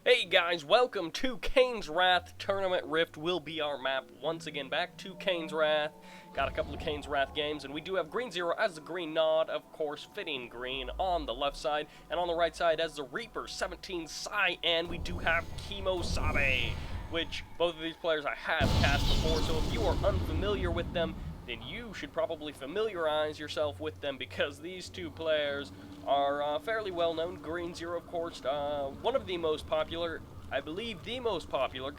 Hey guys, welcome to Kane's Wrath. Tournament Rift will be our map once again. Back to Kane's Wrath. Got a couple of Kane's Wrath games, and we do have Green Zero as the green nod, of course, fitting green on the left side, and on the right side as the Reaper, R17 cyan, we do have KiMOsaBE, which both of these players I have cast before, so if you are unfamiliar with them, then you should probably familiarize yourself with them because these two players are fairly well known. Green Zero, of course, one of the most popular, I believe the most popular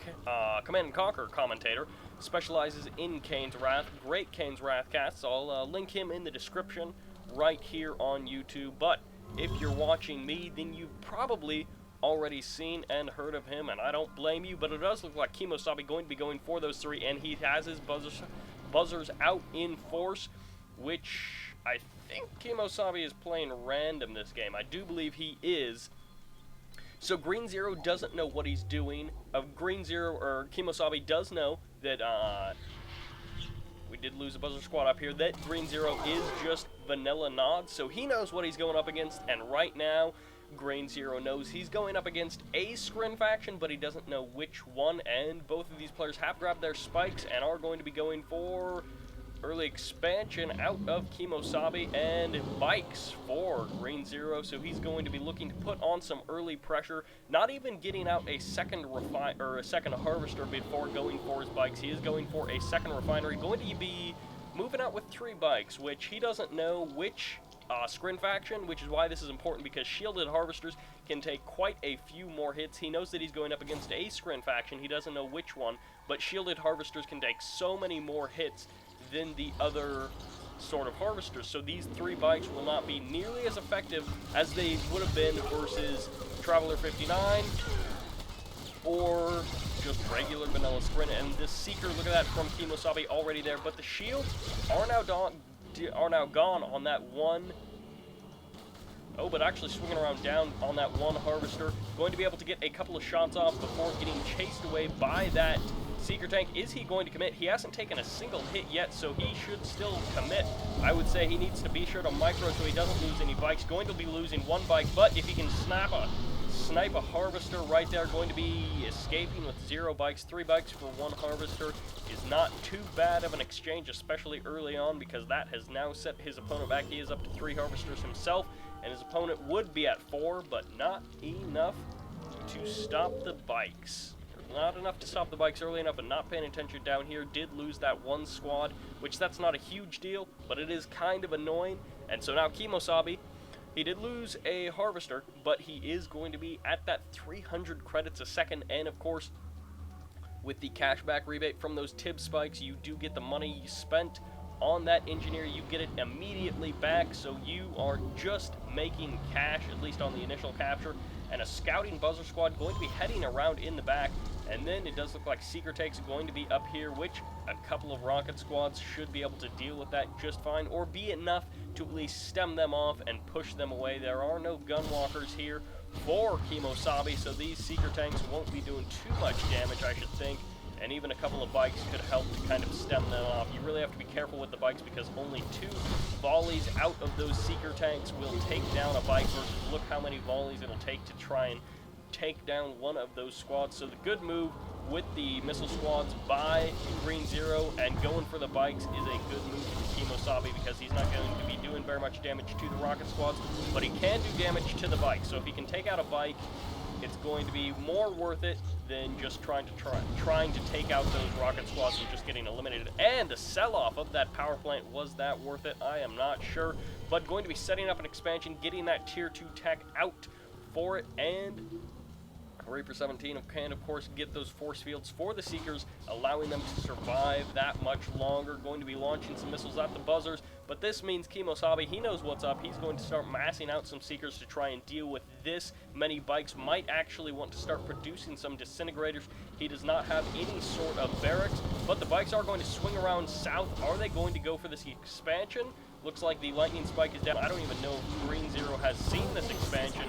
Command & Conquer commentator, specializes in Kane's Wrath. Great Kane's Wrath casts. I'll link him in the description right here on YouTube. But if you're watching me, then you've probably already seen and heard of him, and I don't blame you, but it does look like KiMOsaBE going to be going for those three, and he has his buzzers out in force, which I think KiMOsaBE is playing random this game. I do believe he is. So Green Zero doesn't know what he's doing. Green Zero, or KiMOsaBE does know that we did lose a buzzer squad up here, that Green Zero is just vanilla nod, so he knows what he's going up against, and right now Green Zero knows he's going up against a Scrin faction, but he doesn't know which one, and both of these players have grabbed their spikes and are going to be going for early expansion out of KiMOsaBE and bikes for Green Zero, so he's going to be looking to put on some early pressure, not even getting out a second harvester before going for his bikes. He is going for a second refinery, going to be moving out with 3 bikes, which he doesn't know which Scrin faction, which is why this is important, because shielded harvesters can take quite a few more hits. He knows that he's going up against a Scrin faction, he doesn't know which one, but shielded harvesters can take so many more hits than the other sort of harvesters, so these 3 bikes will not be nearly as effective as they would have been versus Traveler 59 or just regular vanilla Scrin. And this Seeker, look at that from KiMOsaBE already there, but the shields are now gone on that one. Oh, but actually swinging around down on that one harvester. Going to be able to get a couple of shots off before getting chased away by that Seeker tank. Is he going to commit? He hasn't taken a single hit yet, so he should still commit. I would say he needs to be sure to micro so he doesn't lose any bikes. Going to be losing 1 bike, but if he can snipe a harvester right there, going to be escaping with 0 bikes. 3 bikes for 1 harvester is not too bad of an exchange, especially early on, because that has now set his opponent back. He is up to 3 harvesters himself, and his opponent would be at 4, but not enough to stop the bikes. Not enough to stop the bikes early enough, and not paying attention down here. Did lose that 1 squad, which that's not a huge deal, but it is kind of annoying. And so now KiMOsaBE, he did lose a harvester, but he is going to be at that 300 credits a second, and of course, with the cashback rebate from those TIB spikes, you do get the money you spent on that engineer, you get it immediately back, so you are just making cash, at least on the initial capture. And a scouting buzzer squad going to be heading around in the back, and then it does look like Seeker tanks going to be up here, which a couple of rocket squads should be able to deal with that just fine, or be enough to at least stem them off and push them away. There are no gunwalkers here for KiMOsaBE, so these Seeker tanks won't be doing too much damage, I should think, and even a couple of bikes could help to kind of stem them off. You really have to be careful with the bikes, because only 2 volleys out of those Seeker tanks will take down a bike, versus look how many volleys it'll take to try and take down one of those squads. So the good move with the missile squads by Green Zero and going for the bikes is a good move for KiMOsaBE, because he's not going to be doing very much damage to the rocket squads, but he can do damage to the bike. So if he can take out a bike, it's going to be more worth it than just trying to take out those rocket squads and just getting eliminated. And the sell-off of that power plant, was that worth it? I am not sure, but going to be setting up an expansion, getting that tier 2 tech out for it, and Reaper 17 can, of course, get those force fields for the Seekers, allowing them to survive that much longer. Going to be launching some missiles at the buzzers, but this means KiMOsaBE, he knows what's up. He's going to start massing out some Seekers to try and deal with this many bikes. Might actually want to start producing some disintegrators. He does not have any sort of barracks, but the bikes are going to swing around south. Are they going to go for this expansion? Looks like the lightning spike is down. I don't even know if Green Zero has seen this expansion.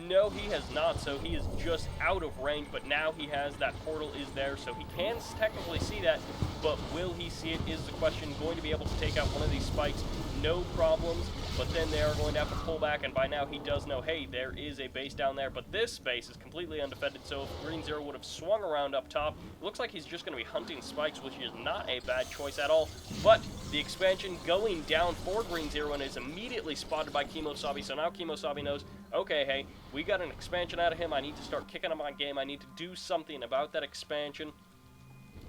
No, he has not, so he is just out of range, but now he has that portal is there, so he can technically see that, but will he see it is the question. Going to be able to take out one of these spikes, no problems, but then they are going to have to pull back, and by now he does know, hey, there is a base down there, but this base is completely undefended, so if Green Zero would have swung around up top, it looks like he's just going to be hunting spikes, which is not a bad choice at all, but the expansion going down for Green Zero and is immediately spotted by KiMOsaBE, so now KiMOsaBE knows, okay, hey, we got an expansion out of him, I need to start kicking him on game, I need to do something about that expansion.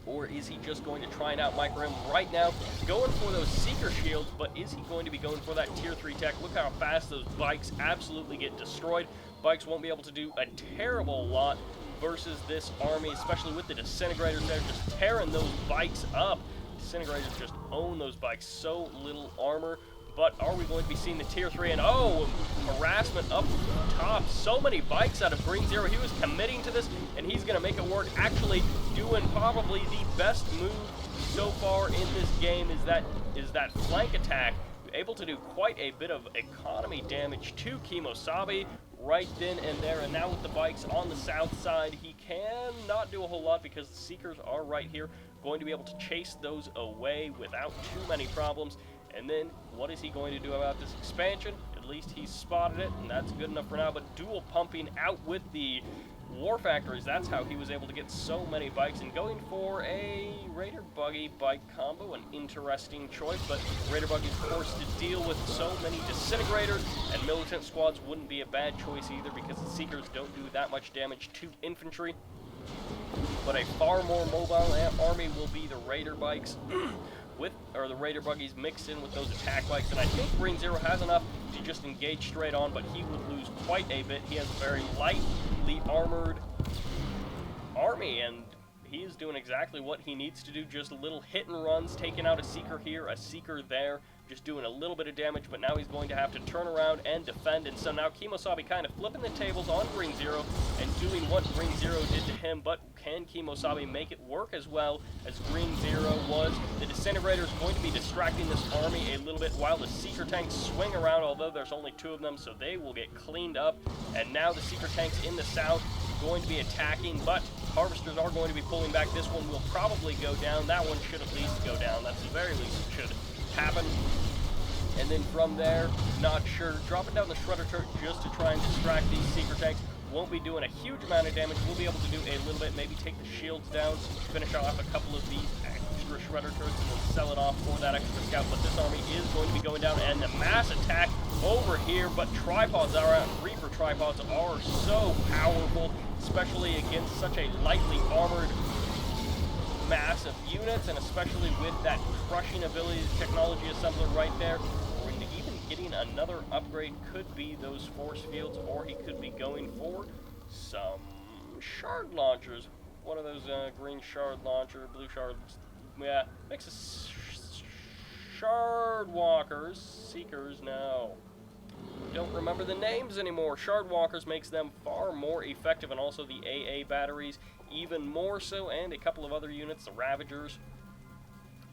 Or is he just going to try and out-micro him right now? Going for those Seeker shields, but is he going to be going for that Tier 3 tech? Look how fast those bikes absolutely get destroyed. Bikes won't be able to do a terrible lot versus this army, especially with the Disintegrators there, just tearing those bikes up. Disintegrators just own those bikes, so little armor. But are we going to be seeing the Tier 3? And oh, harassment up top. So many bikes out of Green Zero. He was committing to this, and he's going to make it work. Actually doing probably the best move so far in this game is that flank attack. Able to do quite a bit of economy damage to KiMOsaBE right then and there. And now with the bikes on the south side, he cannot do a whole lot because the Seekers are right here. Going to be able to chase those away without too many problems. And then, what is he going to do about this expansion? At least he spotted it, and that's good enough for now. But dual pumping out with the War Factories, that's how he was able to get so many bikes. And going for a Raider Buggy bike combo, an interesting choice. But Raider Buggy's forced to deal with so many Disintegrators, and Militant Squads wouldn't be a bad choice either because the Seekers don't do that much damage to infantry. But a far more mobile army will be the Raider bikes. Or the Raider Buggies mixed in with those attack bikes, and I think Green Zero has enough to just engage straight on, but he would lose quite a bit. He has a very lightly armored army, and he is doing exactly what he needs to do, just little hit and runs, taking out a Seeker here, a Seeker there, just doing a little bit of damage, but now he's going to have to turn around and defend, and so now KiMOsaBE kind of flipping the tables on Green Zero and doing what Green Zero did to him, but can KiMOsaBE make it work as well as Green Zero was? The Disintegrator is going to be distracting this army a little bit while the Seeker tanks swing around, although there's only 2 of them, so they will get cleaned up, and now the Seeker tanks in the south going to be attacking, but Harvesters are going to be pulling back. This one will probably go down. That one should at least go down. That's the very least it should happen. And then from there, not sure, dropping down the Shredder turret just to try and distract these Seeker tanks. Won't be doing a huge amount of damage. We'll be able to do a little bit, maybe take the shields down, finish off a couple of these extra Shredder turrets, and then sell it off for that extra scout. But this army is going to be going down, and the mass attack over here, but tripods are out, and Reaper tripods are so powerful, especially against such a lightly armored mass of units, and especially with that crushing ability, the technology assembler right there. Even getting another upgrade could be those force fields, or he could be going for some shard launchers. One of those green shard launcher, blue shard, yeah, makes us shard walkers, seekers, no. Don't remember the names anymore. Shard walkers makes them far more effective, and also the AA batteries even more so, and a couple of other units, the Ravagers,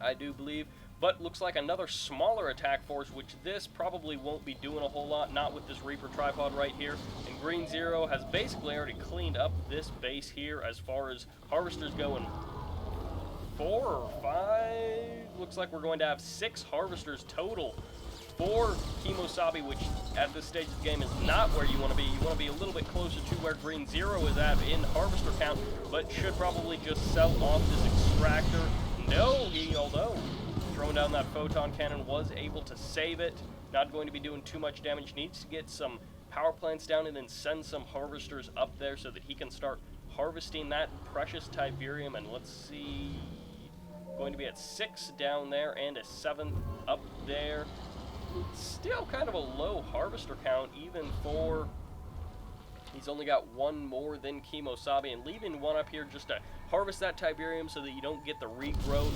I do believe. But looks like another smaller attack force, which this probably won't be doing a whole lot, not with this Reaper tripod right here. And Green Zero has basically already cleaned up this base here as far as Harvesters go, and 4 or 5, looks like we're going to have 6 Harvesters total for KiMOsaBE, which at this stage of the game is not where you want to be. You want to be a little bit closer to where Green Zero is at in Harvester count, but should probably just sell off this extractor. No, although throwing down that photon cannon was able to save it. Not going to be doing too much damage. Needs to get some power plants down and then send some Harvesters up there so that he can start harvesting that precious Tiberium. And let's see, going to be at 6 down there and a 7th up there. Still kind of a low Harvester count, even for, he's only got 1 more than KiMOsaBE, and leaving 1 up here just to harvest that Tiberium so that you don't get the regrowth.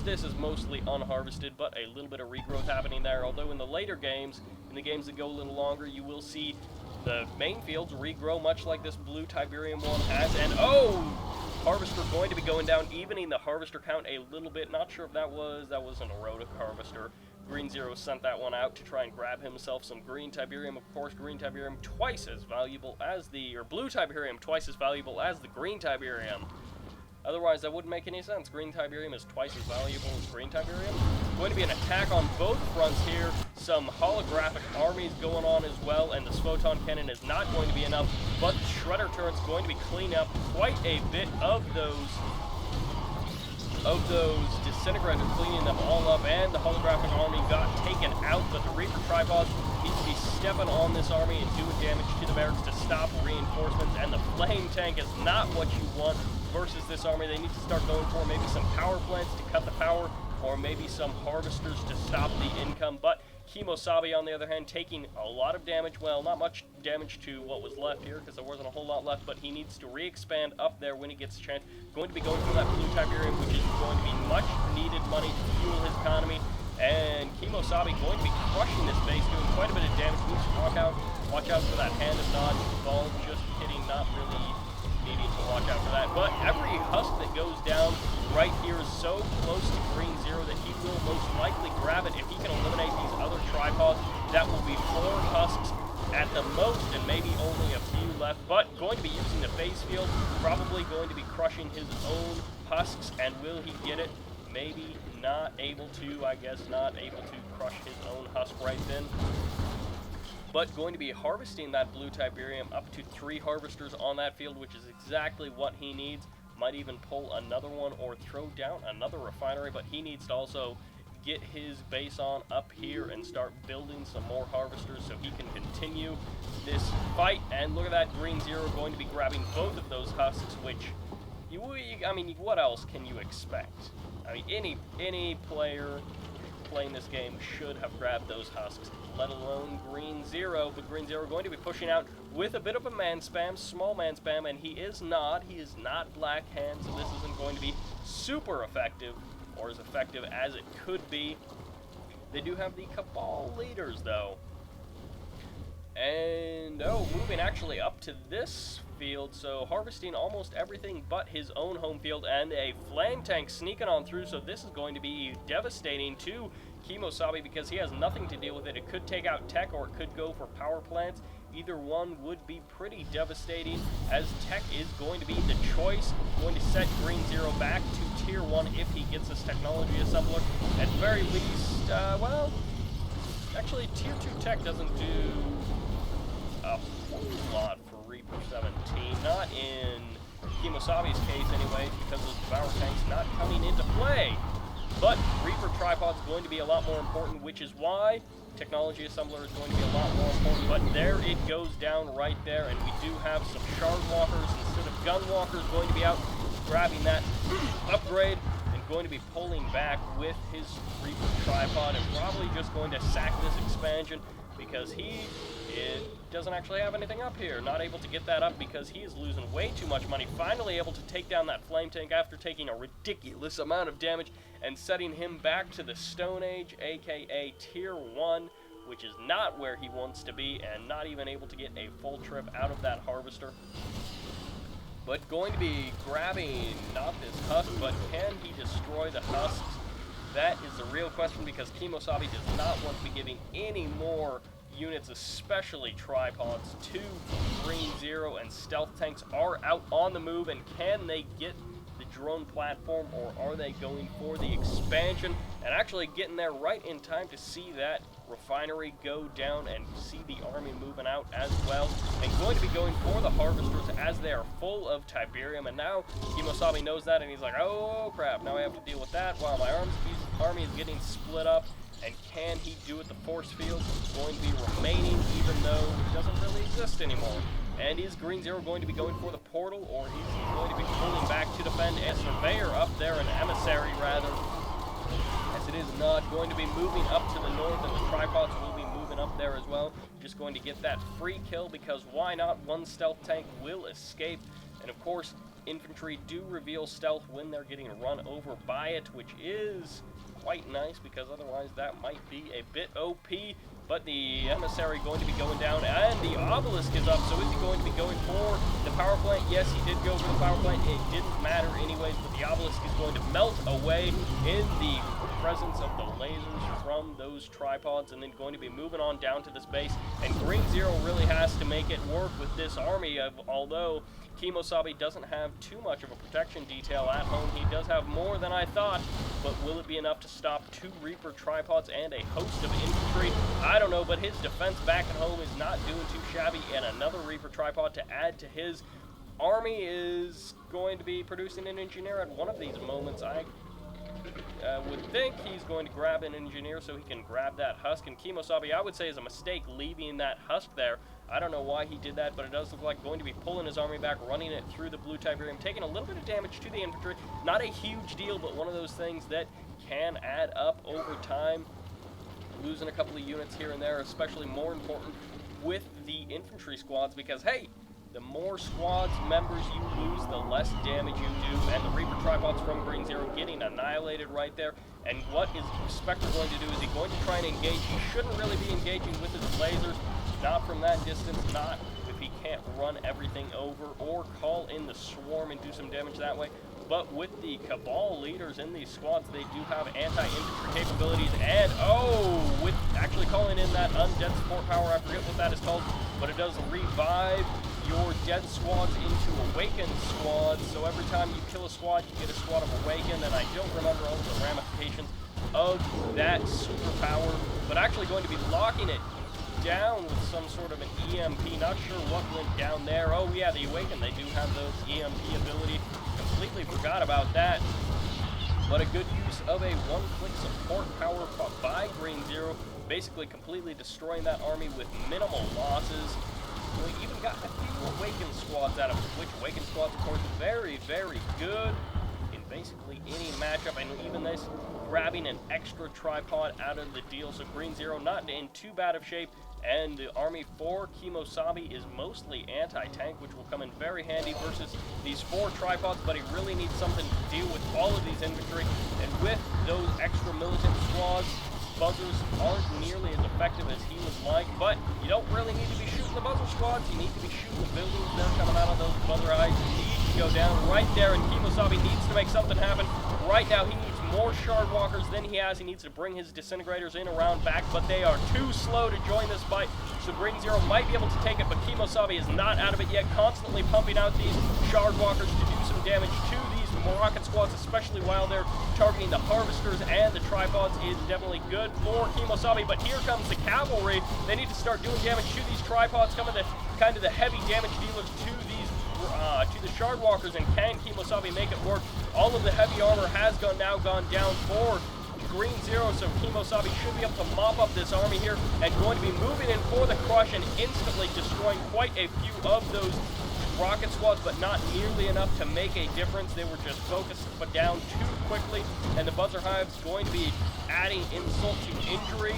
This is mostly unharvested, but a little bit of regrowth happening there, although in the later games, in the games that go a little longer, you will see the main fields regrow much like this blue Tiberium one has, and oh! Harvester going to be going down, evening the Harvester count a little bit. Not sure if that was an erotic Harvester. Green Zero sent that one out to try and grab himself some green Tiberium. Of course, green Tiberium twice as valuable as the, or blue Tiberium twice as valuable as the green Tiberium. Otherwise, that wouldn't make any sense. Green Tiberium is twice as valuable as green Tiberium. Going to be an attack on both fronts here. Some holographic armies going on as well, and the Photon Cannon is not going to be enough, but the Shredder Turret's going to be cleaning up quite a bit of those disintegrators, cleaning them all up, and the holographic army got taken out, but the Reaper Tripods need to be stepping on this army and doing damage to the barracks to stop reinforcements, and the Flame Tank is not what you want versus this army. They need to start going for maybe some power plants to cut the power, or maybe some harvesters to stop the income, but KiMOsaBE, on the other hand, taking a lot of damage. Well, not much damage to what was left here, because there wasn't a whole lot left, but he needs to re-expand up there when he gets a chance. Going to be going for that blue Tiberium, which is going to be much needed money to fuel his economy, and KiMOsaBE going to be crushing this base, doing quite a bit of damage. Needs to watch out for that Hand of Nod ball, just kidding, not really needing to watch out for that, but every husk that goes down right here is so close to Green Zero that he will most likely grab it if he can eliminate these other tripods. That will be 4 husks at the most, and maybe only a few left, but going to be using the phase field, probably going to be crushing his own husks, and will he get it? Maybe not able to, I guess not able to crush his own husk right then. But going to be harvesting that blue Tiberium, up to 3 harvesters on that field, which is exactly what he needs. Might even pull another one or throw down another refinery, but he needs to also get his base on up here and start building some more harvesters so he can continue this fight. And look at that, Green Zero going to be grabbing both of those husks, which, I mean, what else can you expect? I mean, any player playing this game should have grabbed those husks, let alone Green Zero. But Green Zero going to be pushing out with a bit of a man spam, small man spam, and he is not Black Hand, so this isn't going to be super effective, or as effective as it could be. They do have the Cabal leaders, though. And, moving actually up to this field, so harvesting almost everything but his own home field, and a Flame Tank sneaking on through, so this is going to be devastating to KiMOsaBE because he has nothing to deal with it. It could take out tech, or it could go for power plants. Either one would be pretty devastating, as tech is going to be the choice. Going to set Green Zero back to tier 1 if he gets this technology assembler. At the very least, well, actually tier 2 tech doesn't do a whole lot for Reaper 17, not in KiMOsaBE's case anyway, because those Devour Tanks not coming into play. But Reaper Tripod's going to be a lot more important, which is why Technology Assembler is going to be a lot more important. But there it goes down right there, and we do have some Shard Walkers instead of Gun Walkers going to be out grabbing that upgrade, and going to be pulling back with his Reaper Tripod, and probably just going to sack this expansion because he doesn't actually have anything up here. Not able to get that up because he is losing way too much money. Finally able to take down that Flame Tank after taking a ridiculous amount of damage and setting him back to the Stone Age, aka tier 1, which is not where he wants to be, and not even able to get a full trip out of that harvester. But going to be grabbing not this husk, but can he destroy the husks? That is the real question, because KiMOsaBE does not want to be giving any more units, especially tripods, to Green Zero, and stealth tanks are out on the move. And can they get the drone platform, or are they going for the expansion and actually getting there right in time to see that refinery go down and see the army moving out as well, and going to be going for the harvesters as they are full of Tiberium. And now KiMOsaBE knows that, and he's like, oh crap, now I have to deal with that while my army is getting split up. And can he do it? The force field is going to be remaining, even though it doesn't really exist anymore. And is Green Zero going to be going for the portal, or is he going to be pulling back to defend a surveyor up there, an emissary rather, as it is not going to be moving up to the north, and the tripods will be moving up there as well. Just going to get that free kill, because why not? One stealth tank will escape, and of course infantry do reveal stealth when they're getting run over by it, which is quite nice, because otherwise that might be a bit OP. But the emissary going to be going down, and the obelisk is up. So is he going to be going for the power plant? Yes, he did go for the power plant. It didn't matter anyways, but the obelisk is going to melt away in the presence of the lasers from those tripods, and then going to be moving on down to this base. And Green Zero really has to make it work with this army, although KiMOsaBE doesn't have too much of a protection detail at home. He does have more than I thought, but will it be enough to stop 2 Reaper tripods and a host of infantry? I don't know, but his defense back at home is not doing too shabby, and another Reaper tripod to add to his army is going to be producing an engineer at one of these moments. I would think he's going to grab an engineer so he can grab that husk, and KiMOsaBE, I would say, is a mistake leaving that husk there. I don't know why he did that, but it does look like going to be pulling his army back, running it through the blue Tiberium, taking a little bit of damage to the infantry. Not a huge deal, but one of those things that can add up over time. Losing a couple of units here and there, especially more important with the infantry squads, because, hey, the more squads members you lose, the less damage you do, and the Reaper tripods from Green Zero getting annihilated right there. And what is Spectre going to do? Is he going to try and engage? He shouldn't really be engaging with his lasers, not from that distance, not if he can't run everything over or call in the swarm and do some damage that way. But with the Cabal leaders in these squads, they do have anti-infantry capabilities, and with actually calling in that undead support power, I forget what that is called, but it does revive your dead squads into awakened squads. So every time you kill a squad, you get a squad of awakened, and I don't remember all the ramifications of that superpower, but actually going to be locking it down with some sort of an EMP. Not sure what went down there. Oh yeah, the awakened, they do have those EMP ability. Completely forgot about that. But a good use of a one-click support power by Green Zero, basically completely destroying that army with minimal losses. We even got a few awakened squads out of it, which awakened squads, of course, very, very good in basically any matchup, and even this, grabbing an extra tripod out of the deal. So Green Zero not in too bad of shape, and the army for KiMOsaBE is mostly anti-tank, which will come in very handy versus these 4 tripods, but he really needs something to deal with all of these infantry, and with those extra militant squads, buzzers aren't nearly as effective as he would like, but you don't really need to be shooting the buzzer squads, you need to be shooting the buildings that are coming out of those buzzer eyes. You need to go down right there, and KiMOsaBE needs to make something happen. Right now, he needs more shard walkers than he has. He needs to bring his disintegrators in around back, but they are too slow to join this fight. So Green Zero might be able to take it, but KiMOsaBE is not out of it yet, constantly pumping out these shard walkers to do some damage to these rocket squads, especially while they're targeting the harvesters and the tripods, is definitely good for KiMOsaBE. But here comes the cavalry. They need to start doing damage to these tripods, coming to kind of the heavy damage dealers to these to the shard walkers, and can KiMOsaBE make it work? All of the heavy armor has now gone down for Green Zero, so KiMOsaBE should be able to mop up this army here, and going to be moving in for the crush and instantly destroying quite a few of those rocket squads, but not nearly enough to make a difference. They were just focused but down too quickly, and the buzzer hive's going to be adding insult to injury,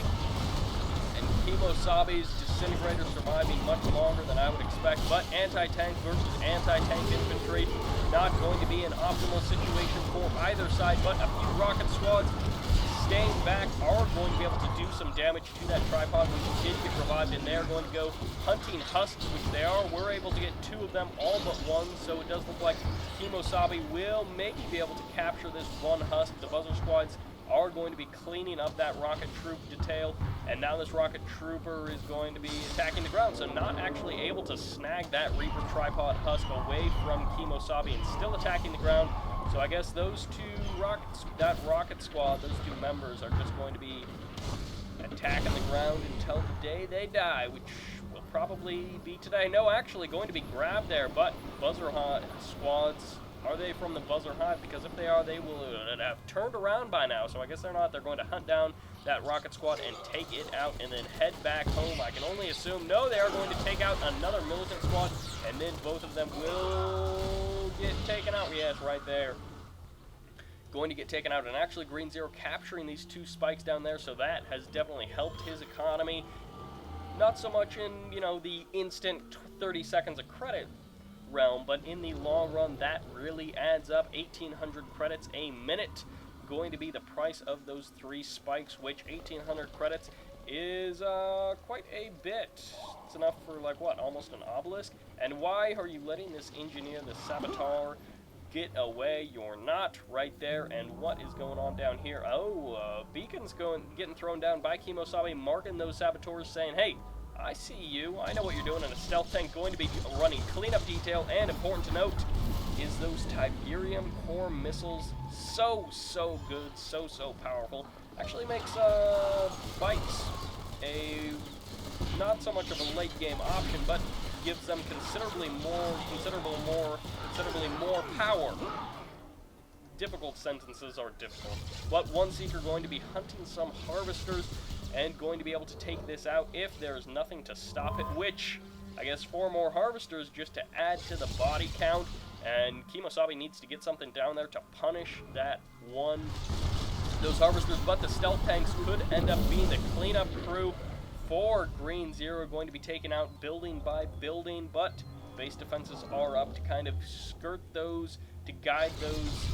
and KiMOsaBE's disintegrators surviving much longer than I would expect. But anti-tank versus anti-tank infantry, not going to be an optimal situation for either side, but a few rocket squads staying back are going to be able to do some damage to that tripod, which did get revived, and they're going to go hunting husks, which they are. We're able to get 2 of them, all but 1, so it does look like KiMOsaBE will maybe be able to capture this 1 husk. The buzzer squads are going to be cleaning up that rocket troop detail, and now this rocket trooper is going to be attacking the ground, so not actually able to snag that Reaper tripod husk away from KiMOsaBE, and still attacking the ground. So I guess those 2 that rocket squad, those 2 members, are just going to be attacking the ground until the day they die, which will probably be today. No, actually going to be grabbed there, but buzzer squads, are they from the buzzer hive? Because if they are, they will have turned around by now. So I guess they're not. They're going to hunt down that rocket squad and take it out and then head back home. I can only assume, no, they are going to take out another militant squad, and then both of them will get taken out. Yes, right there. Going to get taken out, and actually Green Zero capturing these 2 spikes down there, so that has definitely helped his economy. Not so much in, you know, the instant 30 seconds of credit realm, but in the long run, that really adds up. 1,800 credits a minute going to be the price of those 3 spikes, which 1,800 credits is quite a bit. It's enough for, like, what, almost an obelisk? And why are you letting this engineer, this saboteur, get away? You're not right there. And what is going on down here? Oh, beacons getting thrown down by KiMOsaBE, marking those saboteurs, saying, hey, I see you. I know what you're doing. And a stealth tank going to be running cleanup detail. And important to note is those Tiberium core missiles. So good. So powerful. Actually makes bikes a not so much of a late game option, but gives them considerably more power. Difficult sentences are difficult. But one Seeker going to be hunting some harvesters and going to be able to take this out if there's nothing to stop it, which I guess 4 more harvesters just to add to the body count, and KiMOsaBE needs to get something down there to punish those harvesters, but the stealth tanks could end up being the cleanup crew for Green Zero, going to be taken out building by building, but base defenses are up to kind of skirt those, to guide those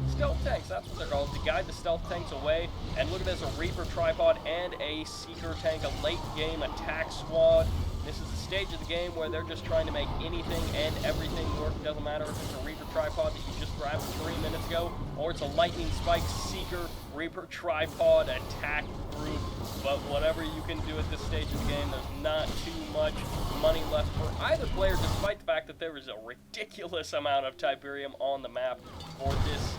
stealth tanks, that's what they're called, to guide the stealth tanks away. And look at this, a Reaper tripod and a Seeker tank, a late game attack squad. This is the stage of the game where they're just trying to make anything and everything work. Doesn't matter if it's a Reaper tripod that you just grabbed 3 minutes ago, or it's a Lightning Spike Seeker Reaper tripod attack group. But whatever you can do at this stage of the game, there's not too much money left for either player, despite the fact that there is a ridiculous amount of Tiberium on the map for this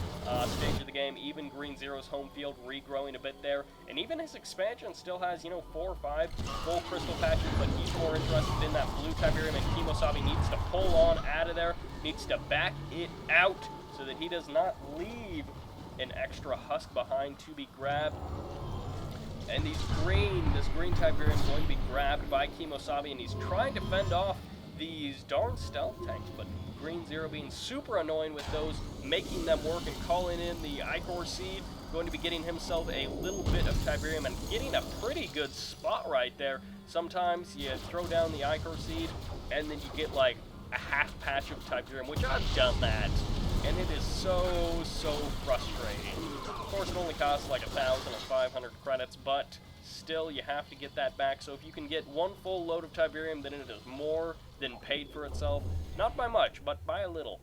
stage of the game. Even Green Zero's home field regrowing a bit there, and even his expansion still has, 4 or 5 full crystal patches, but he's more interested in that blue Tiberium, and KiMOsaBE needs to pull on out of there, needs to back it out so that he does not leave an extra husk behind to be grabbed. And this green Tiberium going to be grabbed by KiMOsaBE, and he's trying to fend off these darn stealth tanks, but Green Zero being super annoying with those, making them work and calling in the Ichor Seed, going to be getting himself a little bit of Tiberium and getting a pretty good spot right there. Sometimes you throw down the Ichor Seed and then you get like a half patch of Tiberium, which I've done that, and it is so frustrating. Of course, it only costs like 1,000 or 500 credits, but still, you have to get that back. So if you can get 1 full load of Tiberium, then it is more than paid for itself. Not by much, but by a little.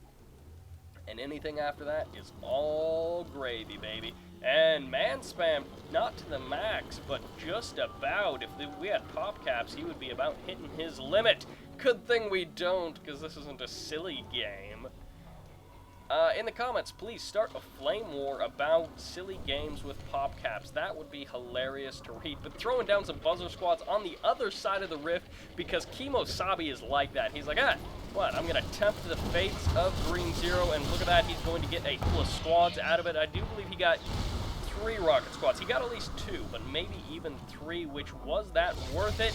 And anything after that is all gravy, baby. And man spam, not to the max, but just about. If we had pop caps, he would be about hitting his limit. Good thing we don't, because this isn't a silly game. In the comments, please start a flame war about silly games with pop caps. That would be hilarious to read. But throwing down some buzzer squads on the other side of the rift, because KiMOsaBE is like that. He's like, what? I'm going to tempt the fates of Green Zero, and look at that. He's going to get a couple of squads out of it. I do believe he got 3 rocket squads. He got at least 2, but maybe even 3, which was that worth it?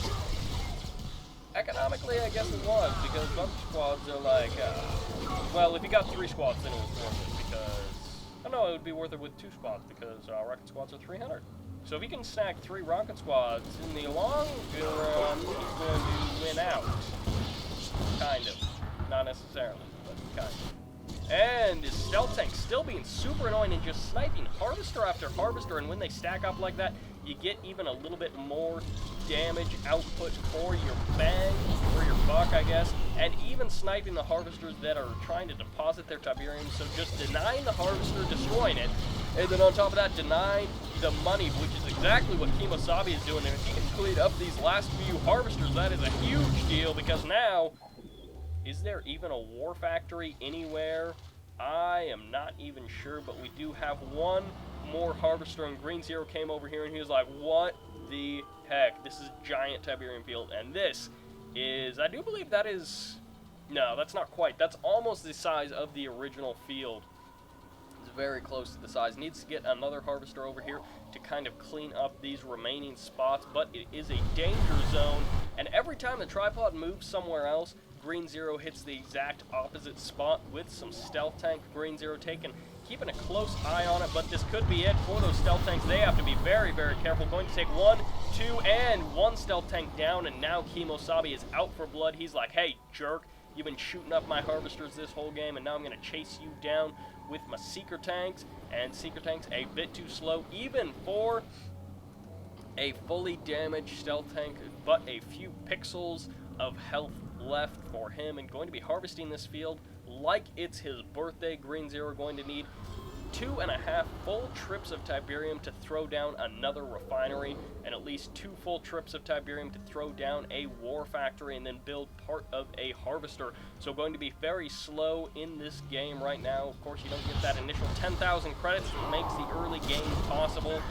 Economically, I guess it was, because buzzer squads are like, well, if you got 3 squads, then it was worth it, because, I don't know, it would be worth it with 2 squads, because rocket squads are 300. So if he can stack 3 rocket squads, in the long run, he's going to win out. Kind of. Not necessarily, but kind of. And his stealth tank still being super annoying and just sniping harvester after harvester, and when they stack up like that, you get even a little bit more damage output for your bang, for your buck, I guess, and even sniping the harvesters that are trying to deposit their Tiberium, so just denying the harvester, destroying it, and then on top of that, denying the money, which is exactly what KiMOsaBE is doing. And if he can clean up these last few harvesters, that is a huge deal, because now, is there even a war factory anywhere? I am not even sure, but we do have 1 more harvester, and Green Zero came over here and he was like, what the heck? This is a giant Tiberium field, and this is, I do believe that is, no, that's not quite, that's almost the size of the original field. It's very close to the size. Needs to get another harvester over here to kind of clean up these remaining spots, but it is a danger zone, and every time the tripod moves somewhere else, Green Zero hits the exact opposite spot with some stealth tank. Green Zero keeping a close eye on it, but this could be it for those stealth tanks. They have to be very careful. Going to take 1, 2, and 1 stealth tank down, and now KiMOsaBE is out for blood. He's like, hey, jerk, you've been shooting up my harvesters this whole game, and now I'm going to chase you down with my Seeker tanks, and Seeker tanks a bit too slow, even for a fully damaged stealth tank, but a few pixels of health left for him, and going to be harvesting this field like it's his birthday. Green Zero going to need 2.5 full trips of Tiberium to throw down another refinery, and at least 2 full trips of Tiberium to throw down a war factory and then build part of a harvester. So going to be very slow in this game right now. Of course, you don't get that initial 10,000 credits that makes the early game possible.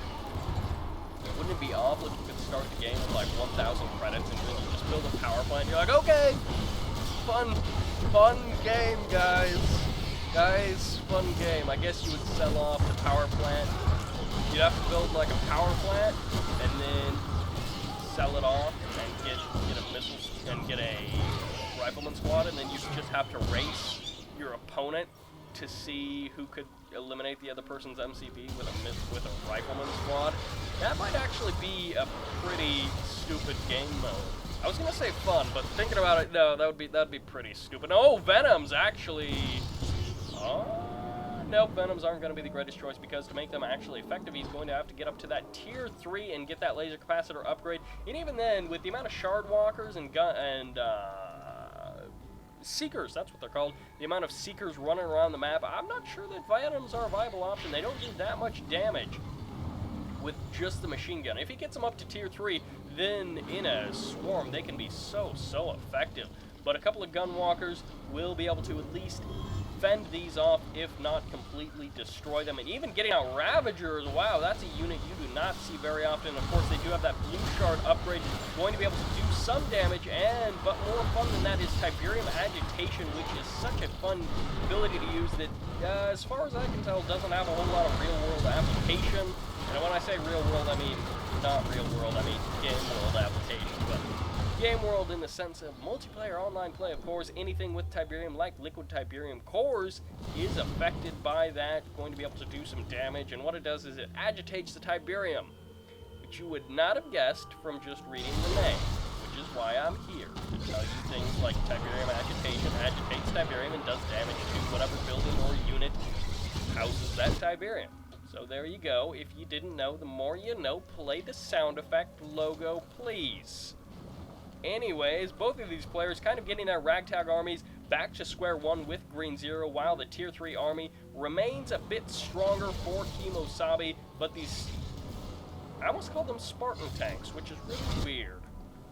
Wouldn't it be awful if you could start the game with like 1,000 credits and then you just build a power plant and you're like, okay, fun game, guys. Fun game. I guess you would sell off the power plant. You'd have to build like a power plant and then sell it off and get a missile and get a rifleman squad, and then you just have to race your opponent to see who could eliminate the other person's MCB with a rifleman squad. That might actually be a pretty stupid game mode. I was gonna say fun, but thinking about it, no, that'd be pretty stupid. Oh, Venoms actually. Nope, Venoms aren't going to be the greatest choice, because to make them actually effective, he's going to have to get up to that tier 3 and get that laser capacitor upgrade. And even then, with the amount of shard walkers and seekers, that's what they're called, the amount of seekers running around the map, I'm not sure that Venoms are a viable option. They don't do that much damage with just the machine gun. If he gets them up to tier 3, then in a swarm, they can be so effective. But a couple of gun walkers will be able to at least fend these off, if not completely destroy them. And even getting out Ravagers, wow, that's a unit you do not see very often. Of course, they do have that blue shard upgrade, going to be able to do some damage, but more fun than that is Tiberium Agitation, which is such a fun ability to use that, as far as I can tell, doesn't have a whole lot of real-world application. And when I say real-world, I mean not real-world, I mean game-world application, but game world in the sense of multiplayer online play. Of course, anything with Tiberium, like liquid Tiberium cores, is affected by that, going to be able to do some damage, and what it does is it agitates the Tiberium, which you would not have guessed from just reading the name, which is why I'm here, to tell you things like Tiberium Agitation agitates Tiberium and does damage to whatever building or unit houses that Tiberium. So there you go. If you didn't know, the more you know. Play the sound effect logo, please. Anyways, both of these players kind of getting their ragtag armies back to square one with Green Zero, while the tier 3 army remains a bit stronger for KiMOsaBE, but these, I almost call them Spartan tanks, which is really weird.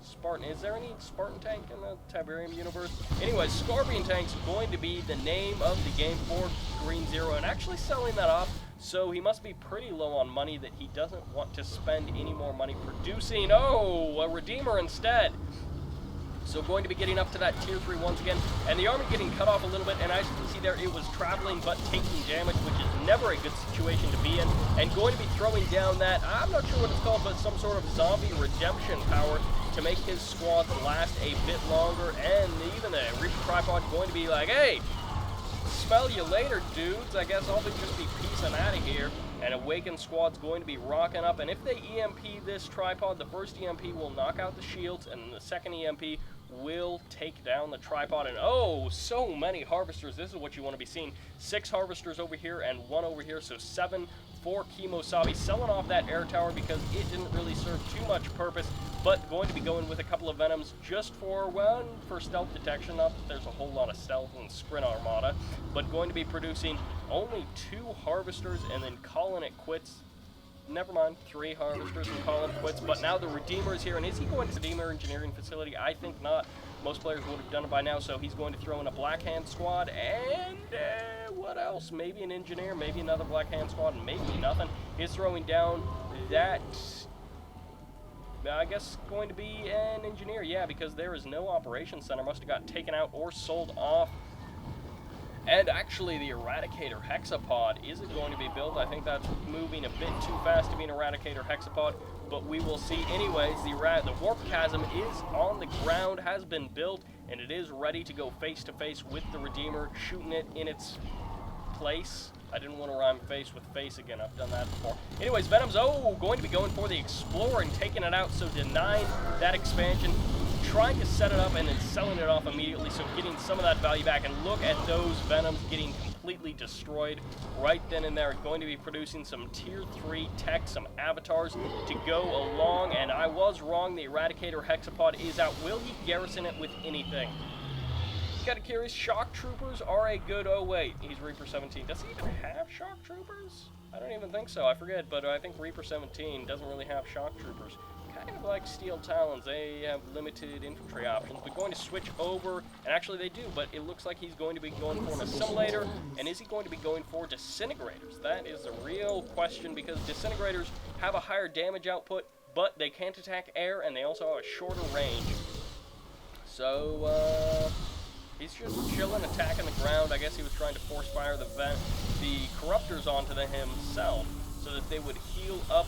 Spartan, is there any Spartan tank in the Tiberium universe? Anyways, Scorpion tank's going to be the name of the game for Green Zero, and actually selling that off, so he must be pretty low on money that he doesn't want to spend any more money producing. Oh, a Redeemer instead. So going to be getting up to that tier 3 once again, and the army getting cut off a little bit, and as you can see there, it was traveling but taking damage, which is never a good situation to be in, and going to be throwing down that, I'm not sure what it's called, but some sort of zombie redemption power to make his squad last a bit longer, and even the Reaper Tripod going to be like, hey, smell you later, dudes. I guess I'll just be peacing out of here. And Awakened Squad's going to be rocking up, and if they EMP this tripod, the first EMP will knock out the shields, and the second EMP will take down the tripod. And oh, so many harvesters. This is what you want to be seeing. 6 harvesters over here and 1 over here, so 7 for KiMOsaBE, selling off that air tower because it didn't really serve too much purpose, but going to be going with a couple of Venoms just for, well, for stealth detection. Not that there's a whole lot of stealth in Sprint Armada, but going to be producing only 2 harvesters and then calling it quits. Never mind, 3 harvesters and calling it quits, but now the Redeemer is here, and is he going to the Redeemer Engineering Facility? I think not. Most players would have done it by now, so he's going to throw in a Black Hand squad, and what else? Maybe an engineer, maybe another Black Hand squad, and maybe nothing. He's throwing down that, I guess, going to be an engineer, yeah, because there is no operations center. Must have got taken out or sold off. And actually, the Eradicator Hexapod isn't going to be built. I think that's moving a bit too fast to be an Eradicator Hexapod, but we will see. Anyways, the Warp Chasm is on the ground, has been built, and it is ready to go face-to-face with the Redeemer, shooting it in its place. I didn't want to rhyme face with face again. I've done that before. Anyways, Venom's, going to be going for the Explorer and taking it out, so denying that expansion, trying to set it up and then selling it off immediately, so getting some of that value back. And look at those Venoms getting completely destroyed right then and there. Going to be producing some tier 3 tech, some avatars to go along, and I was wrong. The Eradicator Hexapod is out. Will he garrison it with anything? kind of curious. Shock Troopers are a good... Oh, wait. He's Reaper 17. Does he even have Shock Troopers? I don't even think so. I forget, but I think Reaper 17 doesn't really have Shock Troopers. Kind of like Steel Talons. They have limited infantry options, but going to switch over, and actually they do, but it looks like he's going to be going for an Assimilator, and is he going to be going for Disintegrators? That is a real question, because Disintegrators have a higher damage output, but they can't attack air, and they also have a shorter range. So, he's just chilling, attacking the ground. I guess he was trying to force fire the Corruptors onto himself, so that they would heal up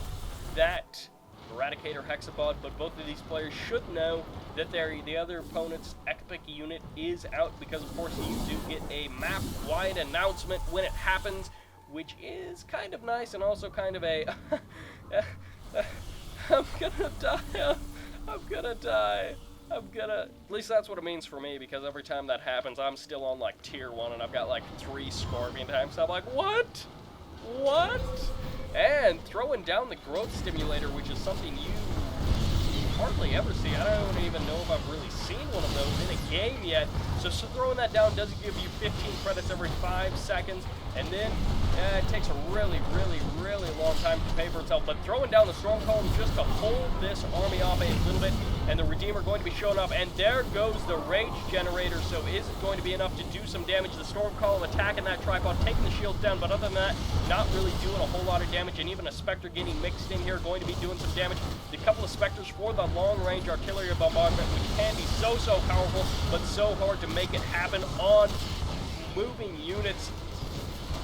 that Eradicator Hexapod, but both of these players should know that the other opponent's epic unit is out, because of course you do get a map-wide announcement when it happens, which is kind of nice, and also kind of a I'm gonna die, I'm gonna die, at least that's what it means for me, because every time that happens, I'm still on like tier 1, and I've got like 3 Scorpion times, so I'm like, what? And throwing down the growth stimulator, which is something you hardly ever see. I don't even know if I've really seen one of those in a game yet. So throwing that down does give you 15 credits every 5 seconds, and then it takes a really long time to pay for itself. But throwing down the Storm Column just to hold this army off a little bit, and the Redeemer going to be showing up, and there goes the Rage Generator. So is it going to be enough to do some damage? The Storm Column attacking that tripod, taking the shields down, but other than that, not really doing a whole lot of damage, and even a Spectre getting mixed in here, going to be doing some damage. The couple of Spectres for the long-range artillery bombardment, which can be so powerful, but so hard to make it happen on moving units.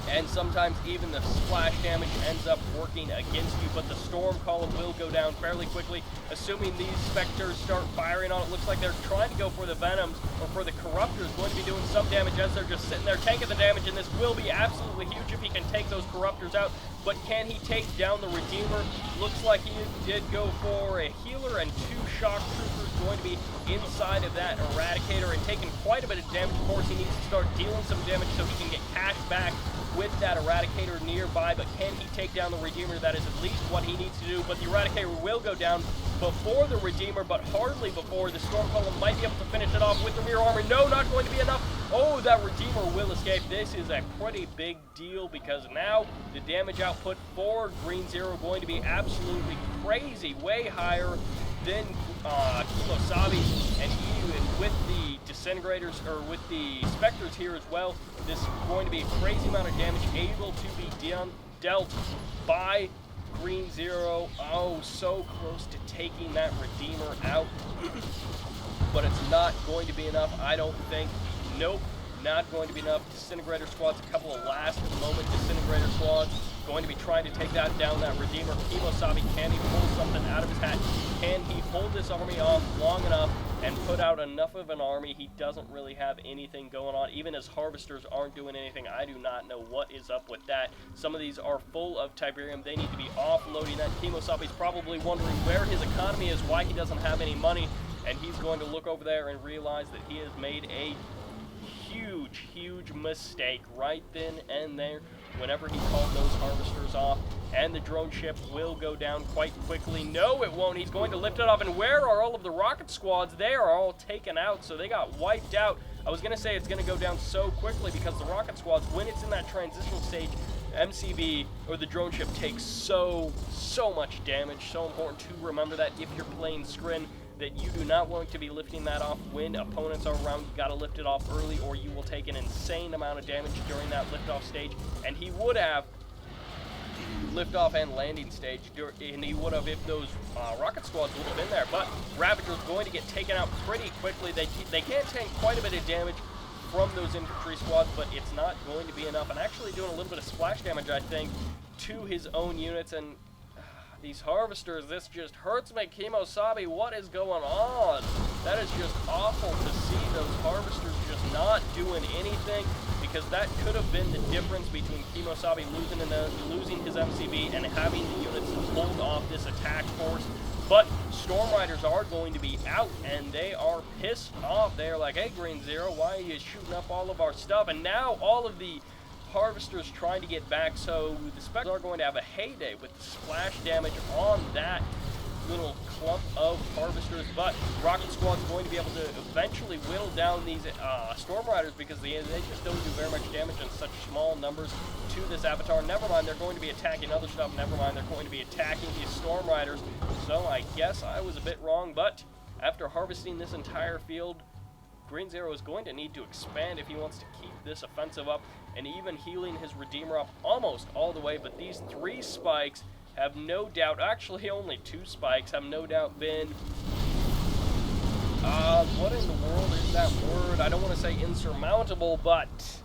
And sometimes even the splash damage ends up working against you, but the Storm Column will go down fairly quickly, assuming these Spectres start firing on it. Looks like they're trying to go for the Venoms, or for the Corruptors, going to be doing some damage as they're just sitting there tanking the damage, and this will be absolutely huge if he can take those Corruptors out. But can he take down the Redeemer? Looks like he did go for a Healer and 2 Shock Troopers going to be inside of that Eradicator, and taking quite a bit of damage. Of course, he needs to start dealing some damage so he can get cash back with that Eradicator nearby, but can he take down the Redeemer? That is at least what he needs to do, but the Eradicator will go down before the Redeemer, but hardly before. The Storm Column might be able to finish it off with the rear armor. No, not going to be enough. Oh, that Redeemer will escape. This is a pretty big deal, because now the damage output for Green Zero going to be absolutely crazy, way higher than KiMOsaBE, and even with the Disintegrators, or with the Spectres here as well, this is going to be a crazy amount of damage able to be dealt by Green Zero. Oh, so close to taking that Redeemer out, but it's not going to be enough, I don't think. Nope, not going to be enough. Disintegrator squads, a couple of last moment Disintegrator squads, going to be trying to take that down, that Redeemer. KiMOsaBE, can he pull something out of his hat? Can he hold this army off long enough and put out enough of an army? He doesn't really have anything going on. Even his Harvesters aren't doing anything. I do not know what is up with that. Some of these are full of Tiberium. They need to be offloading that. KiMOsaBE's probably wondering where his economy is, why he doesn't have any money, and he's going to look over there and realize that he has made a huge mistake right then and there whenever he called those Harvesters off, and the drone ship will go down quite quickly. No, it won't. He's going to lift it off, and where are all of the rocket squads? They are all taken out, so they got wiped out. I was going to say it's going to go down so quickly, because the rocket squads, when it's in that transition stage, MCB, or the drone ship, takes so much damage. So important to remember that if you're playing Scrin, that you do not want to be lifting that off when opponents are around. You got to lift it off early, or you will take an insane amount of damage during that liftoff stage. And he would have liftoff and landing stage, and he would have if those rocket squads would have been there. But Ravager's going to get taken out pretty quickly. They can tank quite a bit of damage from those infantry squads, but it's not going to be enough. And actually doing a little bit of splash damage, I think, to his own units. And these Harvesters, this just hurts me. KiMOsaBE, what is going on? That is just awful to see those Harvesters just not doing anything, because that could have been the difference between KiMOsaBE losing his MCB and having the units hold off this attack force. But Storm Riders are going to be out, and they are pissed off. They're like, hey, Green Zero, why are you shooting up all of our stuff? And now all of the Harvesters trying to get back, so the Spectres are going to have a heyday with the splash damage on that little clump of harvesters, but Rocket Squad's going to be able to eventually whittle down these Storm Riders because they just don't do very much damage in such small numbers to this avatar. Never mind, they're going to be attacking other stuff. Never mind, they're going to be attacking these Storm Riders. So I guess I was a bit wrong, but after harvesting this entire field, Green Zero is going to need to expand if he wants to keep this offensive up, and even healing his Redeemer up almost all the way. But these 3 spikes have no doubt, actually only 2 spikes, have no doubt been, what in the world is that word? I don't want to say insurmountable, but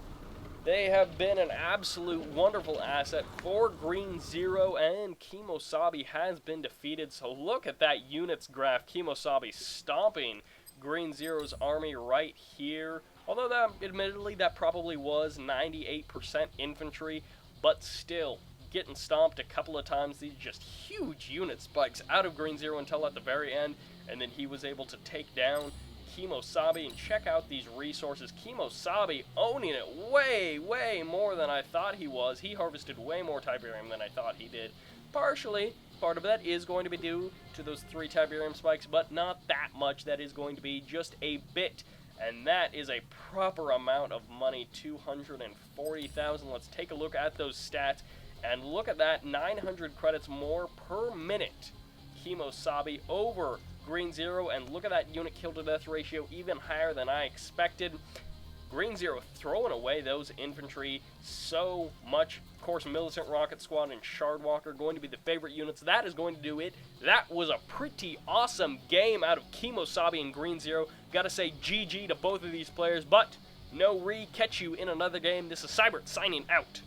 they have been an absolute wonderful asset for Green Zero, and KiMOsaBE has been defeated. So look at that units graph. KiMOsaBE stomping Green Zero's army right here. Although that, admittedly, that probably was 98% infantry, but still, getting stomped a couple of times. These just huge unit spikes out of Green Zero until at the very end, and then he was able to take down KiMOsaBE. And check out these resources. KiMOsaBE owning it way more than I thought he was. He harvested way more Tiberium than I thought he did. Partially, part of that is going to be due to those 3 Tiberium spikes, but not that much. That is going to be just a bit, and that is a proper amount of money, 240,000. Let's take a look at those stats, and look at that, 900 credits more per minute. KiMOsaBE over Green Zero, and look at that unit kill to death ratio, even higher than I expected. Green Zero throwing away those infantry so much. Of course, Militant Rocket Squad and Shardwalker going to be the favorite units. That is going to do it. That was a pretty awesome game out of KiMOsaBE and Green Zero. Gotta say GG to both of these players, but no catch you in another game. This is Sybert signing out.